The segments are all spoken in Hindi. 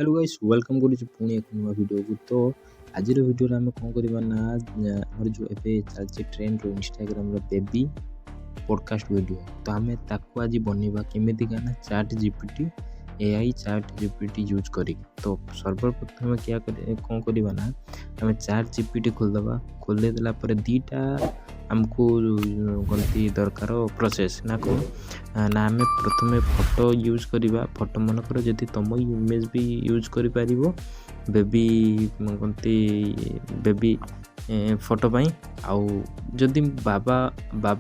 हेलो गाइस वेलकम करुछु पुणी एक नुआ वीडियो को। तो आज वीडियो रे आमे कोन करबा ना हमर जो एबे चलचे ट्रेंड रो इंस्टाग्राम रो बेबी पॉडकास्ट वीडियो तो आमे ताको आज बनेबा केमिति गाना chat GPT AI chat GPT use करी। तो सर्वप्रथम क्या कोन करबा ना आमे चैट जीपीटी खोल देला पर दीटा हमको गलती दरकार प्रोसेस ना को ना आमे प्रथमे फोटो यूज करिबा। फोटो मन कर जदि तुम इमेज भी यूज करि पारिबो बेबी गलती बेबी फोटो पाई आउ जदि बाबा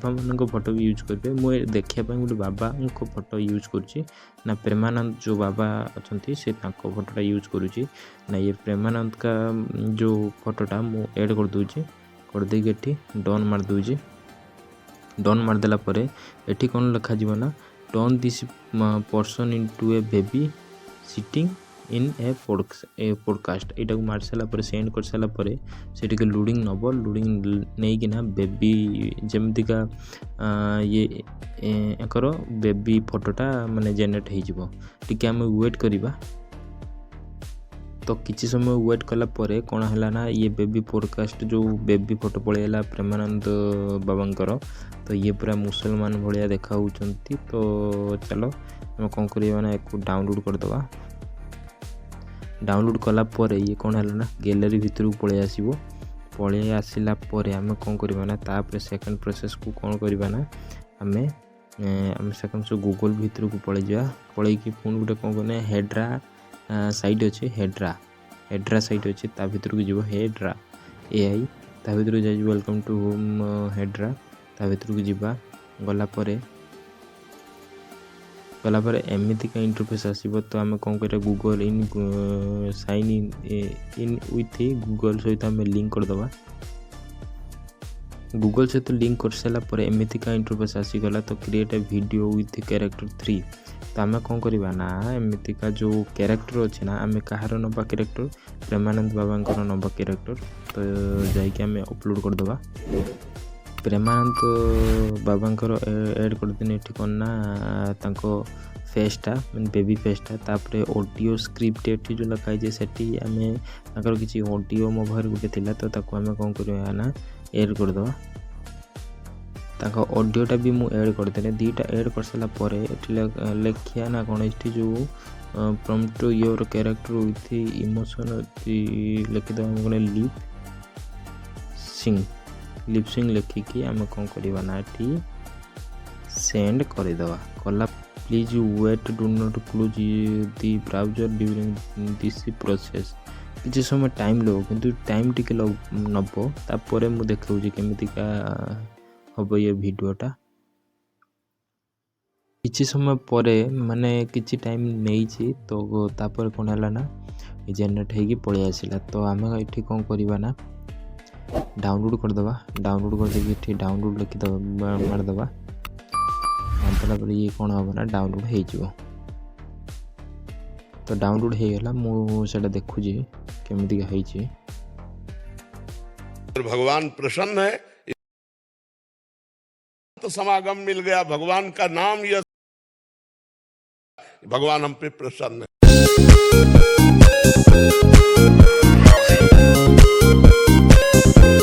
मन को फोटो भी यूज करिबे। मु देखिया पाई गोटे बाबा को फोटो यूज करूची ना प्रेमानंद जो बाबा अछंती से ताको फोटोटा यूज करूची ना ये प्रेमानंद का जो फोटोटा मु ऐड कर दूची कर दे के डन मार दूची। डन मार देला परे एठी कोन लिखा जीव ना turn this person into A baby sitting in a podcast एटा को मार साला पर सेंड कर साला पर सेठी के लोडिंग नबो लोडिंग नै कि ना बेबी जेमति का ये करो बेबी फोटोटा माने जनरेट हे जिवो। टिके हम वेट करिबा। तो किछि समय वेट कला परे कोन हला ना ये बेबी पॉडकास्ट जो बेबी फोटो पळेला प्रेमानंद बाबांकर। तो ये पूरा मुसलमान भलिया देखा होचंती। तो चलो हम कोन करिबा ना एको डाउनलोड कर दवा। डाउनलोड कला परे ये कोन हला ना गैलरी भीतर को पळे आसीबो। पळे आसिला परे हम कोन करिबा ना तापर सेकंड प्रोसेस को कोन करिबा ना हमें सेकंड से गूगल भीतर को पळे जा पळे की पुन गुटे कोन कोने हेड्रा साइट अच्छे हेड्रा साइट अच्छे ता भीतर को जीव हेड्रा एआई ता भीतर को जाई वेलकम टू होम हेड्रा ता भीतर को जीवा गला परे एमिति का इंटरफेस आसीबो। तो आमे कोन करे Google in sign in with Google सहित आमे लिंक कर दवा। गूगल से तो लिंक कर साला पर एमिति का इंटरफेस आसी गला। तो create a video with character 3 तो आमे कोन करबा ना एमिति का जो कैरेक्टर अछि ना आमे कहार नबा कैरेक्टर प्रेमानंद बाबांकर नबा कैरेक्टर। तो जाई के आमे अपलोड कर दवा। प्रेमानंद बाबांकर ऐड कर देने ठिकन ना तांको फेसटा मीन बेबी फेसटा तापरे ऑडियो स्क्रिप्ट एठी जो लखाई जे सेठी आमे ताकर किछि ऑडियो मोबाइल गुटे थिला। तो ताको आमे कोन करबा ना ऐड कर दवा। ताका ऑडियोटा भी मु ऐड कर देने दीटा ऐड कर साला परे एठी लेखिया ना कोन एठी जो prompt your character with emotion लिखि दवा। हम कोन लिप सिंग लिखि कि हम कोन करबा ना एठी सेंड कर दवा। कला please wait do not close the browser during this process. किछि समय टाइम लो किंतु टाइम टिके नबो तापरे मु देखाउ जे केमिति का हबो ये वीडियोटा। किछि समय परे माने किछि टाइम नेई छी तो तापर कोन हला ना जनरेट हेगी पळे आसिला। तो आमे एठी कोन करबा ना डाउनलोड कर दवा। डाउनलोड कर देके एठी डाउनलोड लिखि दवा मार दवा। मारला पर ये कोन हबो ना डाउनलोड हे जिवो। तो डाउनलोड हे गेला मु सेटा देखु जी केमिति का हे छी। भगवान प्रसन्न है तो समागम मिल गया भगवान का नाम यह भगवान हम पे प्रसन्न है।